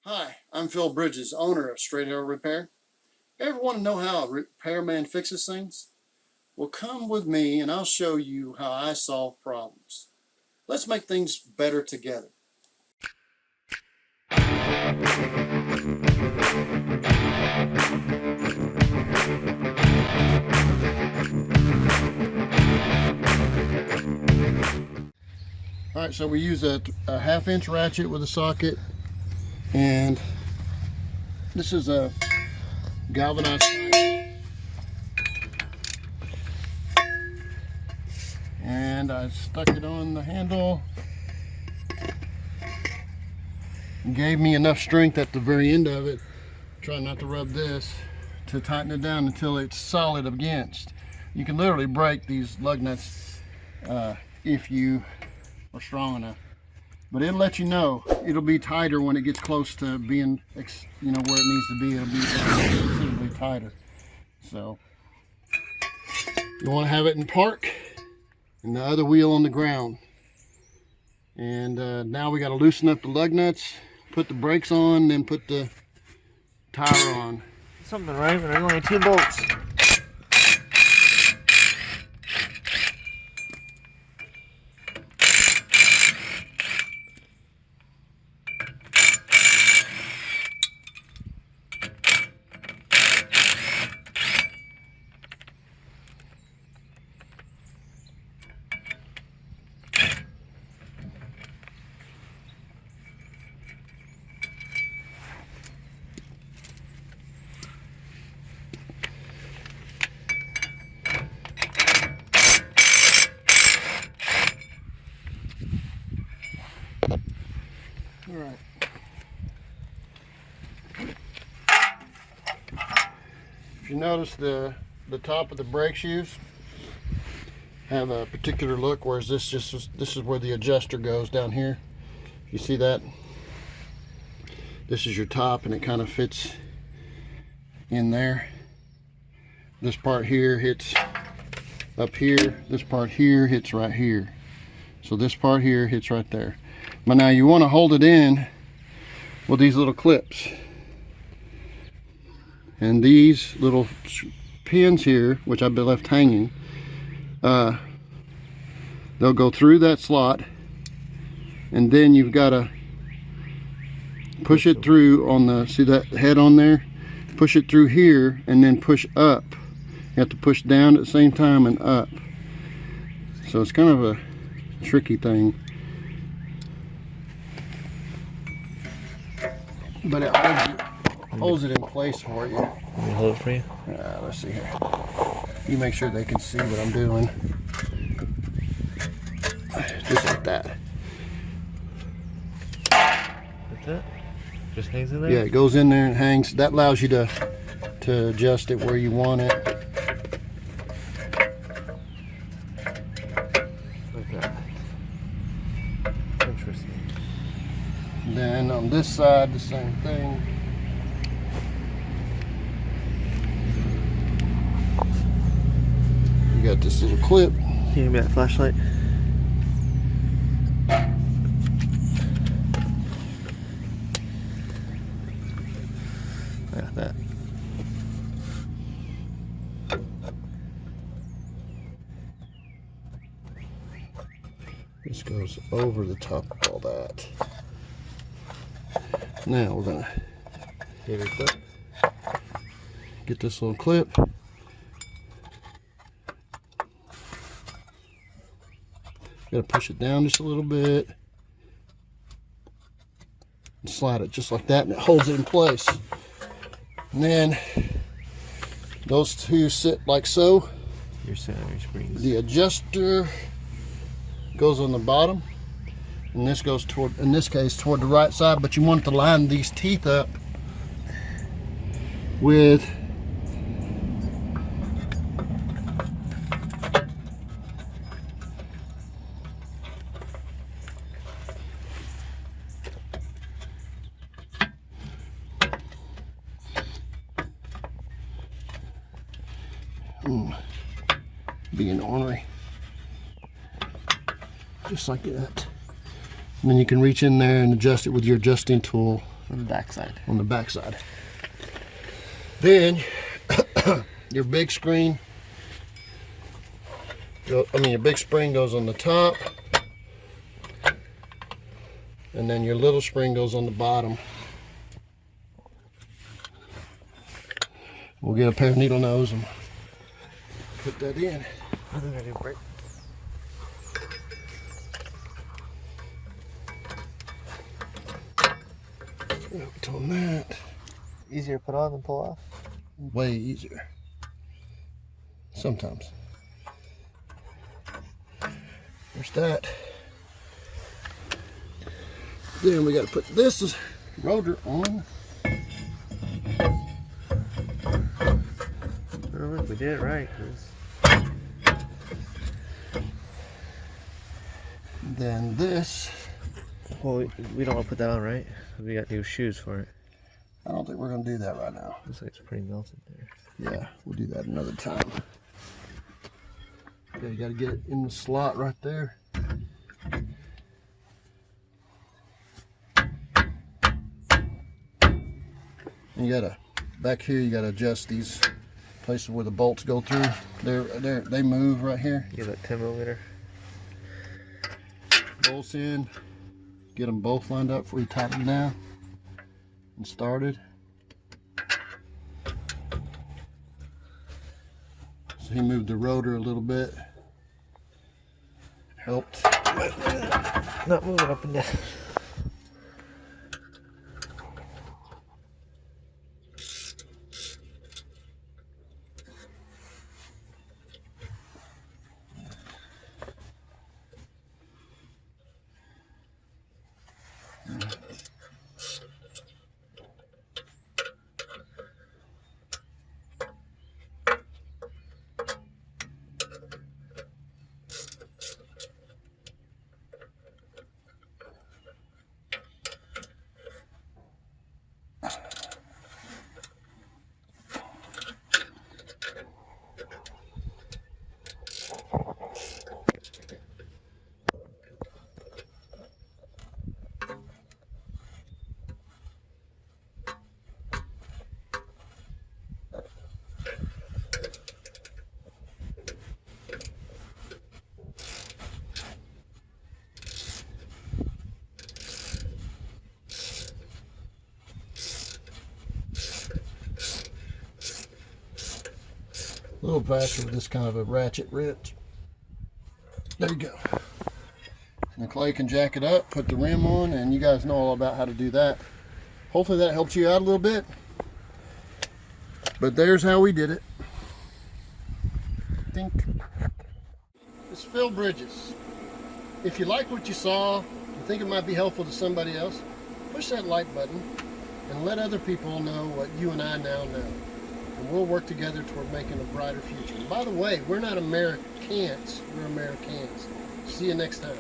Hi, I'm Phil Bridges, owner of Straight Arrow Repair. Ever want to know how a repairman fixes things? Well, come with me and I'll show you how I solve problems. Let's make things better together. All right, so we use a 1/2 inch ratchet with a socket, and this is a galvanized pipe. And I stuck it on the handle. It gave me enough strength at the very end of it, try not to rub this, to tighten it down until it's solid against. You can literally break these lug nuts if you are strong enough, but it'll let you know. It'll be tighter when it gets close to being, where it needs to be. It'll be considerably tighter. So you want to have it in park and the other wheel on the ground. And now we got to loosen up the lug nuts, put the brakes on, then put the tire on. Something right, but there's only 2 bolts. All right. If you notice, the top of the brake shoes have a particular look, whereas this is where the adjuster goes down here. You see that? This is your top, and it kind of fits in there. This part here hits up here. This part here hits right here. So this part here hits right there. But now you want to hold it in with these little clips. And these little pins here, which I've been left hanging, they'll go through that slot, and then you've got to push it through on the, see that head on there? Push it through here and then push up. You have to push down at the same time and up. So it's kind of a tricky thing. But it holds it in place for you. Let me hold it for you. Let's see here. You make sure they can see what I'm doing. Just like that. That's it? Just hangs in there? Yeah, it goes in there and hangs. That allows you to adjust it where you want it. Like that. Interesting. Then on this side, the same thing. You got this little clip. Can you give me that flashlight? Like that. This goes over the top of all that. Now we're gonna get this little clip. Gotta push it down just a little bit and slide it just like that, and it holds it in place. And then those two sit like so. Your center springs. The adjuster goes on the bottom, and this goes toward, in this case, toward the right side, but you want to line these teeth up with being ornery, just like that. And then you can reach in there and adjust it with your adjusting tool On the back side. On the back side. Then your big screen, your big spring goes on the top, and then your little spring goes on the bottom. We'll get a pair of needle nose and put that in. I think I do break. Put on that. Easier to put on than pull off? Way easier. Sometimes. There's that. Then we got to put this rotor on. Oh, look, we did it right. Then this. Well, we don't want to put that on, right? We got new shoes for it. I don't think we're going to do that right now. Looks like it's pretty melted there. Yeah, we'll do that another time. Yeah, you got to get it in the slot right there. And you got to, back here, you got to adjust these places where the bolts go through. They move right here. Get that 10mm. Bolts in. Get them both lined up before you tighten them down and started. So he moved the rotor a little bit. Helped. Not moving up and down. A little faster with this kind of a ratchet wrench. There you go. Now Clay can jack it up, put the rim on, and you guys know all about how to do that. Hopefully that helps you out a little bit. But there's how we did it. Think. It's Phil Bridges. If you like what you saw, you think it might be helpful to somebody else, push that like button and let other people know what you and I now know. And we'll work together toward making a brighter future. And by the way, we're not Americans, we're Americans. See you next time.